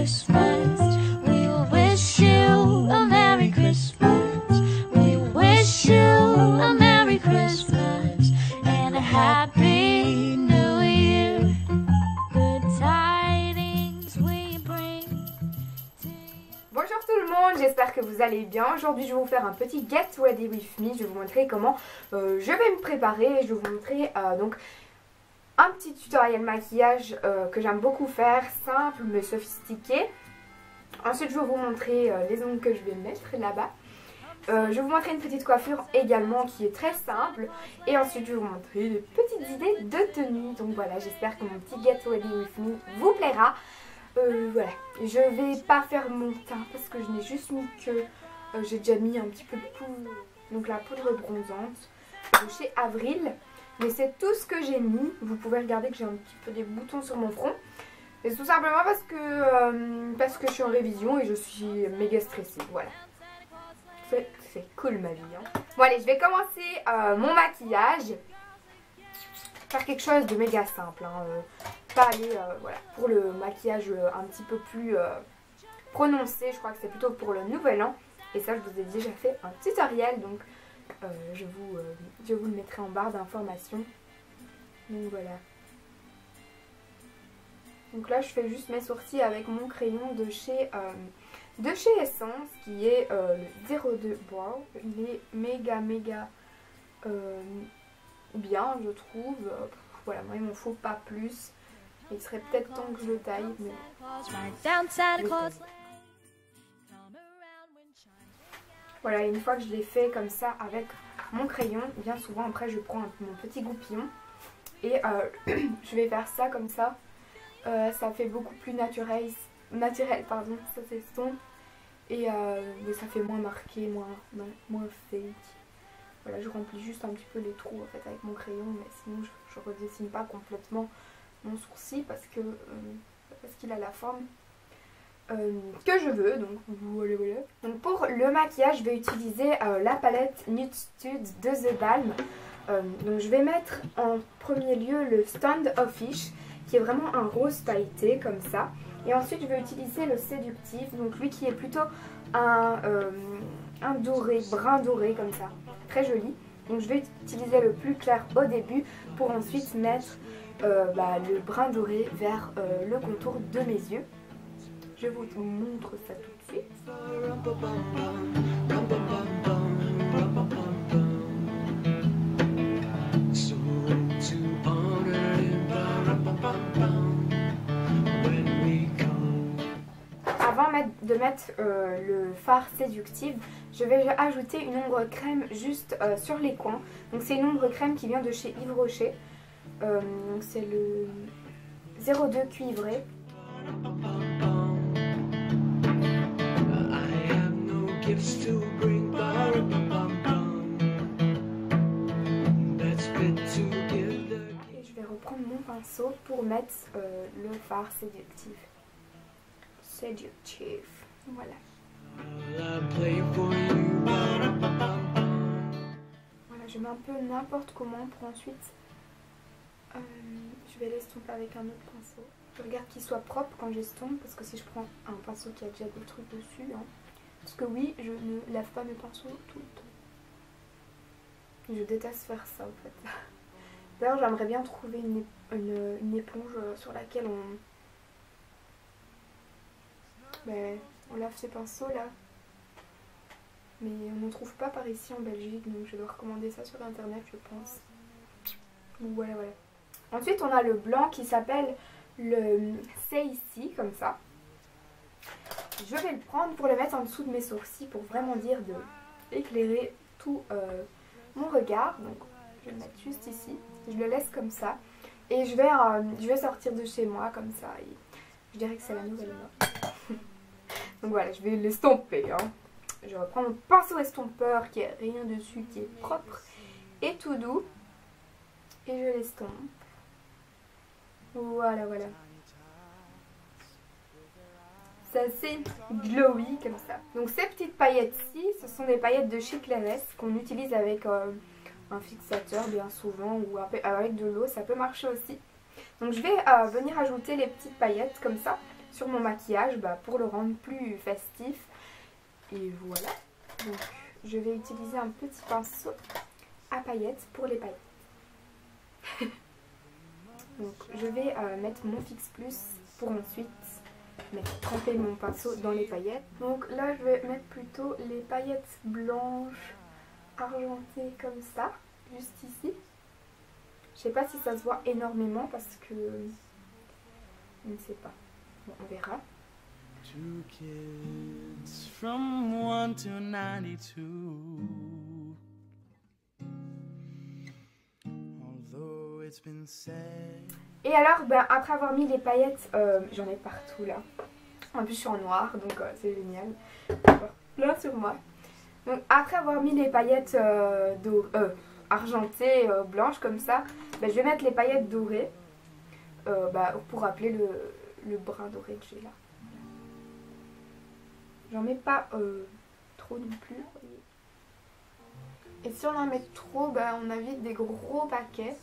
Christmas. We wish you a Merry Christmas. We wish you a Merry Christmas and a Happy New Year. Good tidings we bring to you. Bonjour tout le monde, j'espère que vous allez bien. Aujourd'hui je vais vous faire un petit Get Ready With Me. Je vais vous montrer comment je vais me préparer. Je vais vous montrer donc un petit tutoriel maquillage que j'aime beaucoup faire, simple mais sophistiqué. Ensuite je vais vous montrer les ongles que je vais mettre là-bas. Je vais vous montrer une petite coiffure également qui est très simple. Et ensuite je vais vous montrer des petites idées de tenue. Donc voilà, j'espère que mon petit Get Ready With Me vous plaira. Voilà, je vais pas faire mon teint parce que je n'ai juste mis que j'ai déjà mis un petit peu de poudre, donc la poudre bronzante de chez Avril. Mais c'est tout ce que j'ai mis. Vous pouvez regarder que j'ai un petit peu des boutons sur mon front. Et c'est tout simplement parce que je suis en révision et je suis méga stressée. Voilà. C'est cool ma vie. Hein. Bon allez, je vais commencer mon maquillage. Faire quelque chose de méga simple. Hein. Pas aller voilà, pour le maquillage un petit peu plus prononcé. Je crois que c'est plutôt pour le nouvel an. Et ça, je vous ai déjà fait un tutoriel. Donc je vous le mettrai en barre d'informations. Donc voilà. Donc là je fais juste mes sourcils avec mon crayon de chez Essence qui est le 02 Brow. Il est méga bien je trouve. Voilà, moi il m'en faut pas plus. Il serait peut-être temps que je le taille. Mais... Voilà, une fois que je l'ai fait comme ça avec mon crayon, bien souvent après je prends mon petit goupillon et je vais faire ça comme ça. Ça fait beaucoup plus naturel pardon, ça s'estompe et mais ça fait moins marqué, moins fake. Voilà, je remplis juste un petit peu les trous en fait avec mon crayon, mais sinon je redessine pas complètement mon sourcil parce qu'il a la forme que je veux. Donc voilà. Donc pour le maquillage, je vais utiliser la palette Nude Studs de The Balm. Donc je vais mettre en premier lieu le Stand Offish qui est vraiment un rose pailleté comme ça. Et ensuite je vais utiliser le Séductif, donc lui qui est plutôt un doré, brun doré comme ça, très joli. Donc je vais utiliser le plus clair au début pour ensuite mettre le brun doré vers le contour de mes yeux. Je vous montre ça tout de suite. Avant de mettre le fard séductif, je vais ajouter une ombre crème juste sur les coins. Donc c'est une ombre crème qui vient de chez Yves Rocher. C'est le 02 cuivré. Et je vais reprendre mon pinceau pour mettre le fard séductif. Voilà. Voilà, je mets un peu n'importe comment pour ensuite je vais l'estomper avec un autre pinceau. Je regarde qu'il soit propre quand j'estompe parce que si je prends un pinceau qui a déjà des trucs dessus, hein, parce que oui, je ne lave pas mes pinceaux tout le temps. Je déteste faire ça en fait. D'ailleurs j'aimerais bien trouver une éponge sur laquelle on lave ses pinceaux là. Mais on n'en trouve pas par ici en Belgique, donc je dois recommander ça sur internet je pense. Donc voilà. Ensuite on a le blanc qui s'appelle le C'est ici, comme ça. Je vais le prendre pour le mettre en dessous de mes sourcils pour vraiment dire éclairer tout mon regard. Donc je vais le mettre juste ici, je le laisse comme ça. Et je vais sortir de chez moi comme ça et je dirais que c'est la nouvelle mode. Donc voilà, je vais l'estomper. Hein. Je reprends mon pinceau estompeur qui n'a rien dessus, qui est propre et tout doux. Et je l'estompe. Voilà. C'est assez glowy comme ça. Donc ces petites paillettes-ci, ce sont des paillettes de chez Clarins qu'on utilise avec un fixateur bien souvent ou avec de l'eau, ça peut marcher aussi. Donc je vais venir ajouter les petites paillettes comme ça sur mon maquillage pour le rendre plus festif. Et voilà. Donc je vais utiliser un petit pinceau à paillettes pour les paillettes. Donc je vais mettre mon Fix Plus pour ensuite tremper mon pinceau dans les paillettes. Donc là je vais mettre plutôt les paillettes blanches argentées comme ça, juste ici. Je sais pas si ça se voit énormément parce que je ne sais pas. Bon, on verra. Two kids from 1 to 92. Although it's been said. Et alors, après avoir mis les paillettes, j'en ai partout là. En plus, je suis en noir, donc c'est génial. Là sur moi. Donc, après avoir mis les paillettes argentées, blanches comme ça, je vais mettre les paillettes dorées pour rappeler le brun doré que j'ai là. J'en mets pas trop non plus. Et si on en met trop, on a vite des gros paquets.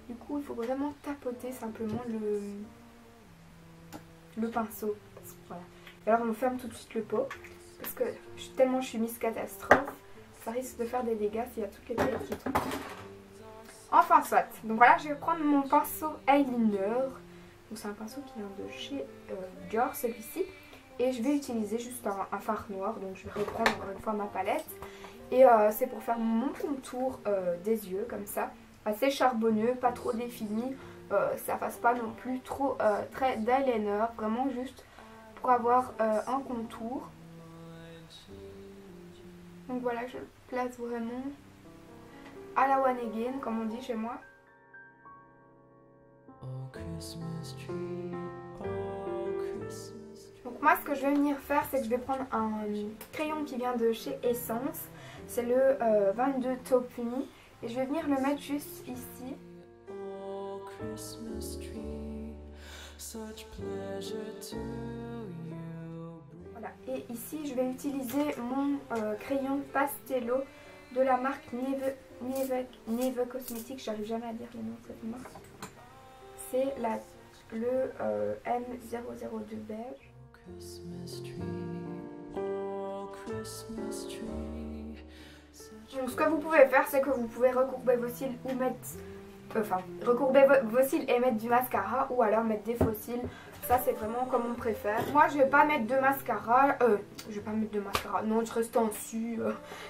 Du coup, il faut vraiment tapoter simplement le pinceau. Voilà. Et alors, on ferme tout de suite le pot. Parce que tellement je suis Miss Catastrophe, ça risque de faire des dégâts s'il y a toutes les paillettes qui tombent. Enfin, soit. Donc voilà, je vais prendre mon pinceau eyeliner. C'est un pinceau qui vient de chez Dior, celui-ci. Et je vais utiliser juste un fard noir. Donc je vais reprendre encore une fois ma palette. Et c'est pour faire mon contour des yeux, comme ça. Assez charbonneux, pas trop défini. Ça fasse pas non plus trop trait d'eyeliner. Vraiment juste pour avoir un contour. Donc voilà, je le place vraiment à la one again, comme on dit chez moi. Donc moi, ce que je vais venir faire, c'est que je vais prendre un crayon qui vient de chez Essence. C'est le 22 Taupe Me. Et je vais venir le mettre juste ici. Voilà. Et ici, je vais utiliser mon crayon Pastello de la marque Neve Cosmetics. J'arrive jamais à dire le nom de cette marque. C'est le M002 beige. Donc ce que vous pouvez faire, c'est que vous pouvez recourber vos cils ou mettre... recourber vos cils et mettre du mascara, ou alors mettre des faux cils. Ça, c'est vraiment comme on préfère. Moi, je vais pas mettre de mascara. Je vais pas mettre de mascara. Non, je reste en dessus.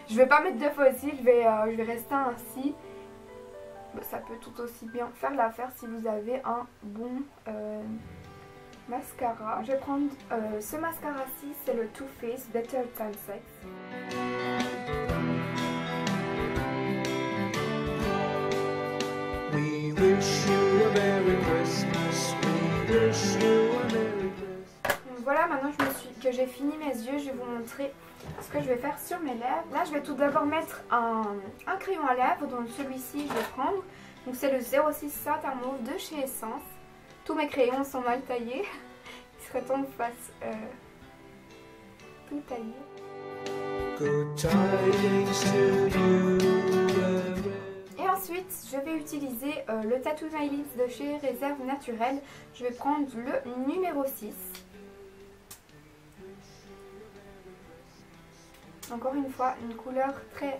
Je vais pas mettre de faux cils. Je vais rester ainsi. Ça peut tout aussi bien faire l'affaire si vous avez un bon mascara. Je vais prendre ce mascara-ci. C'est le Too Faced Better Than Sex. We wish you a Merry Christmas. We wish you a Merry Christmas. Donc voilà, maintenant que j'ai fini mes yeux, je vais vous montrer ce que je vais faire sur mes lèvres. Là, je vais tout d'abord mettre un crayon à lèvres. Donc celui-ci, je vais prendre. Donc c'est le 06 Satin Mauve de chez Essence. Tous mes crayons sont mal taillés. Il serait temps que je fasse tout tailler. Good tidings to you. Et ensuite, je vais utiliser le Tattoo My Lips de chez Réserve Naturelle. Je vais prendre le numéro 6. Encore une fois, une couleur très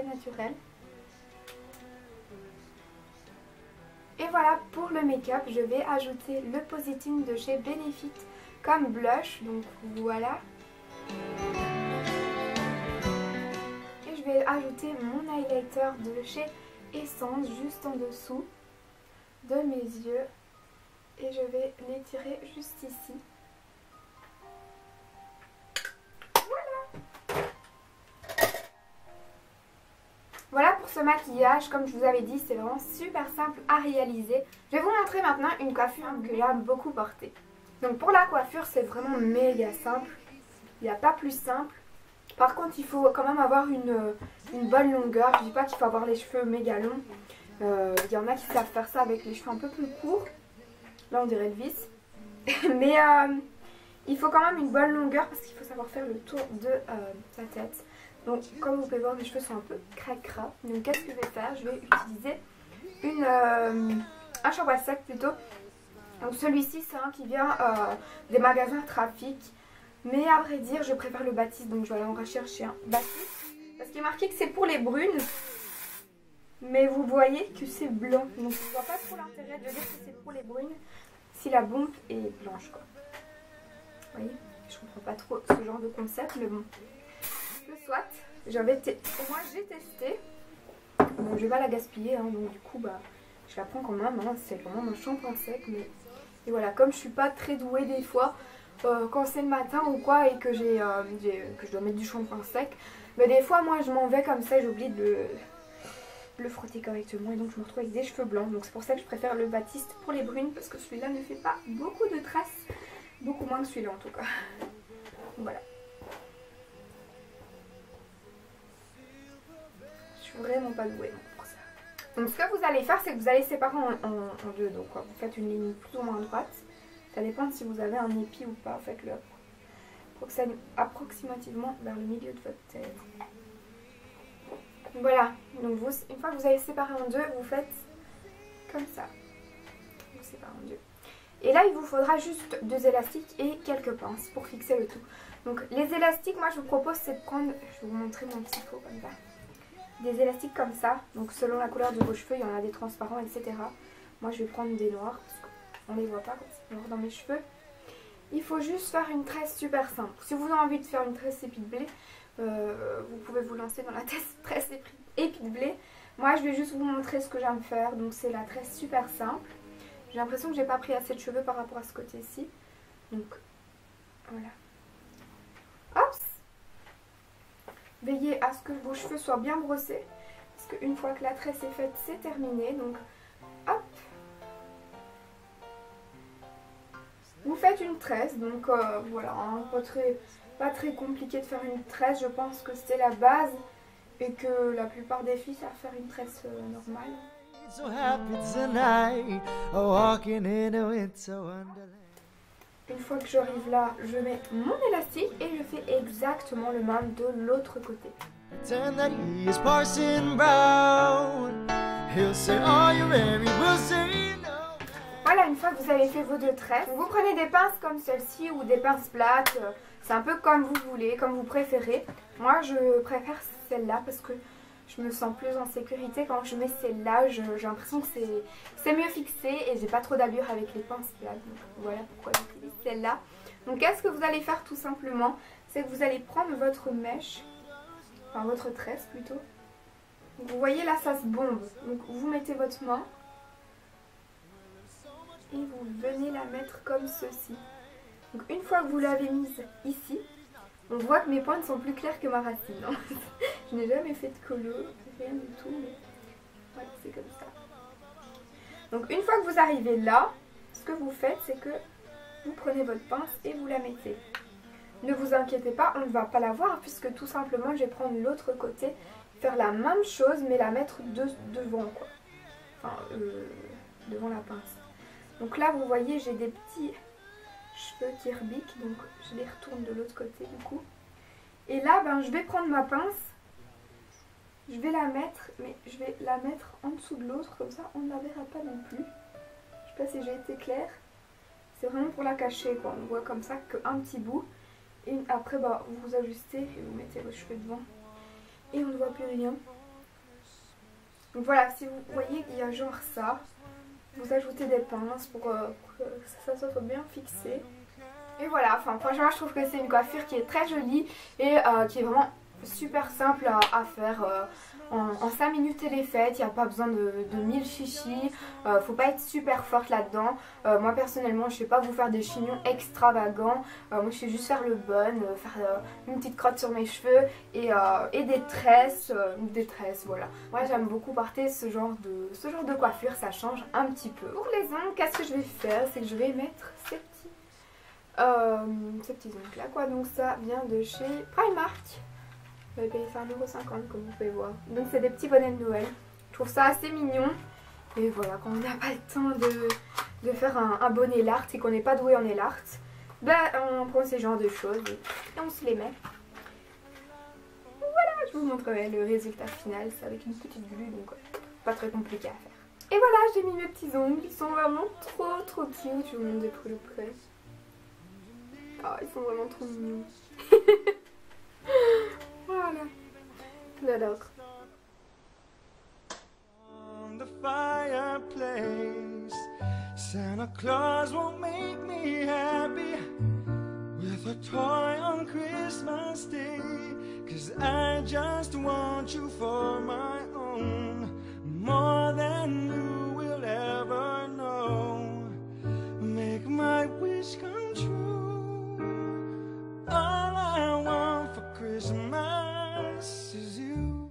naturelle. Et voilà, pour le make-up, je vais ajouter le Positine de chez Benefit comme blush. Donc voilà. Et je vais ajouter mon highlighter de chez Essence juste en dessous de mes yeux. Et je vais l'étirer juste ici. Voilà pour ce maquillage, comme je vous avais dit, c'est vraiment super simple à réaliser. Je vais vous montrer maintenant une coiffure que j'aime beaucoup porter. Donc pour la coiffure, c'est vraiment méga simple. Il n'y a pas plus simple. Par contre, il faut quand même avoir une bonne longueur. Je ne dis pas qu'il faut avoir les cheveux méga longs. Il y en a qui savent faire ça avec les cheveux un peu plus courts. Là, on dirait Elvis. Mais il faut quand même une bonne longueur parce qu'il faut savoir faire le tour de sa tête. Donc comme vous pouvez voir, mes cheveux sont un peu cracra. Donc qu'est-ce que je vais faire? Je vais utiliser un shampoing sec plutôt Donc celui-ci c'est un qui vient des magasins Trafic. Mais à vrai dire je préfère le Batiste, donc je vais aller en rechercher un Batiste. Parce qu'il est marqué que c'est pour les brunes. Mais vous voyez que c'est blanc. Donc je vois pas trop l'intérêt de dire que c'est pour les brunes si la bombe est blanche quoi. Vous voyez, je comprends pas trop ce genre de concept, mais bon. Le soit, moi j'ai testé. Bon, je vais pas la gaspiller, hein, donc du coup bah je la prends quand même, hein, c'est quand même un shampoing sec. Mais et voilà, comme je suis pas très douée des fois, quand c'est le matin ou quoi et que que je dois mettre du shampoing sec, mais des fois moi je m'en vais comme ça, j'oublie de le frotter correctement et donc je me retrouve avec des cheveux blancs. Donc c'est pour ça que je préfère le Batiste pour les brunes, parce que celui-là ne fait pas beaucoup de traces, beaucoup moins que celui-là en tout cas. Voilà. Je suis vraiment pas douée pour ça. Donc ce que vous allez faire, c'est que vous allez séparer en deux. Donc vous faites une ligne plus ou moins droite. Ça dépend si vous avez un épi ou pas. Faites-le approximativement vers le milieu de votre tête. Voilà. Donc une fois que vous avez séparé en deux, vous faites comme ça. Vous séparez en deux. Et là, il vous faudra juste 2 élastiques et quelques pinces pour fixer le tout. Donc les élastiques, moi je vous propose c'est de prendre, je vais vous montrer mon petit pot comme ça. Des élastiques comme ça, donc selon la couleur de vos cheveux, il y en a des transparents, etc. Moi je vais prendre des noirs, parce qu'on ne les voit pas comme c'est noir dans mes cheveux. Il faut juste faire une tresse super simple. Si vous avez envie de faire une tresse épi de blé, vous pouvez vous lancer dans la tresse épi de blé. Moi je vais juste vous montrer ce que j'aime faire, donc c'est la tresse super simple. J'ai l'impression que j'ai pas pris assez de cheveux par rapport à ce côté-ci. Donc voilà. Hop. Veillez à ce que vos cheveux soient bien brossés. Parce qu'une fois que la tresse est faite, c'est terminé. Donc hop. Vous faites une tresse. Donc voilà, hein, pas très compliqué de faire une tresse. Je pense que c'est la base. Et que la plupart des filles savent faire une tresse normale. So happy tonight, walking in a winter wonderland. Une fois que j'arrive là, je mets mon élastique et je fais exactement le même de l'autre côté. Voilà, une fois que vous avez fait vos 2 tresses, vous prenez des pinces comme celle-ci ou des pinces plates. C'est un peu comme vous voulez, comme vous préférez. Moi, je préfère celle-là parce que je me sens plus en sécurité quand je mets celle-là. J'ai l'impression que c'est mieux fixé et j'ai pas trop d'allure avec les pinces plates. Donc voilà pourquoi j'utilise celle-là. Donc qu'est-ce que vous allez faire tout simplement? C'est que vous allez prendre votre mèche, enfin votre tresse plutôt. Donc, vous voyez là ça se bombe. Donc vous mettez votre main et vous venez la mettre comme ceci. Donc une fois que vous l'avez mise ici, on voit que mes pointes sont plus claires que ma racine. Hein. Je n'ai jamais fait de colo, rien du tout, mais voilà, c'est comme ça. Donc une fois que vous arrivez là, ce que vous faites, c'est que vous prenez votre pince et vous la mettez. Ne vous inquiétez pas, on ne va pas la voir puisque tout simplement je vais prendre l'autre côté, faire la même chose mais la mettre devant quoi. Enfin, devant la pince. Donc là vous voyez j'ai des petits cheveux qui rebiquent, donc je les retourne de l'autre côté du coup. Et là ben, je vais prendre ma pince, je vais la mettre, mais je vais la mettre en dessous de l'autre, comme ça on ne la verra pas non plus. Je sais pas si j'ai été claire, c'est vraiment pour la cacher quoi, on voit comme ça qu'un petit bout. Et après bah, vous ajustez et vous mettez vos cheveux devant et on ne voit plus rien. Donc voilà, si vous voyez qu'il y a genre ça, vous ajoutez des pinces pour que ça soit bien fixé. Et voilà, enfin franchement je trouve que c'est une coiffure qui est très jolie et qui est vraiment super simple à faire. En 5 minutes elle est faite, il n'y a pas besoin de 1000 chichis, faut pas être super forte là-dedans. Moi personnellement je sais pas vous faire des chignons extravagants, moi je sais juste faire le bun, faire une petite crotte sur mes cheveux et des tresses, voilà. Moi j'aime beaucoup porter ce genre de coiffure, ça change un petit peu. Pour les ongles, qu'est-ce que je vais faire? C'est que je vais mettre ces petits ongles là quoi, donc ça vient de chez Primark. J'avais payé ça 1,50 € comme vous pouvez voir. Donc c'est des petits bonnets de Noël. Je trouve ça assez mignon. Et voilà, quand on n'a pas le temps de faire un bonnet lart et qu'on n'est pas doué en nail art, ben on prend ces genres de choses et on se les met. Voilà, je vous montrerai le résultat final. C'est avec une petite glue, donc pas très compliqué à faire. Et voilà, j'ai mis mes petits ongles. Ils sont vraiment trop cute. Je vous montre de plus près. Ah, ils sont vraiment trop mignons. Voilà. J'adore. On the fireplace, Santa Claus won't make me happy with a toy on Christmas Day, 'cause I just want you for my own, more than you will ever know. Make my wish come true. All I want for Christmas is you.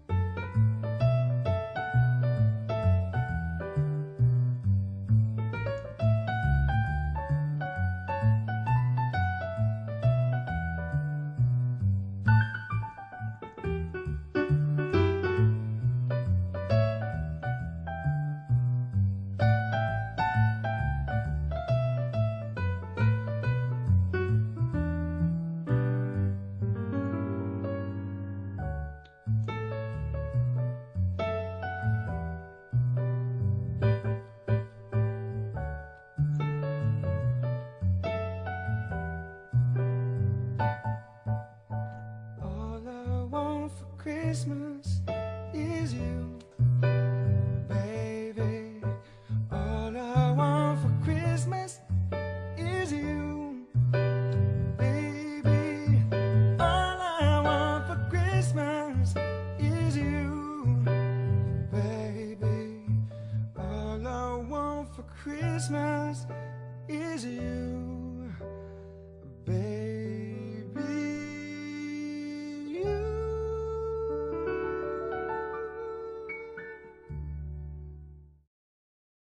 Christmas is you, baby. All I want for Christmas is you, baby. All I want for Christmas is you, baby. All I want for Christmas is you, baby.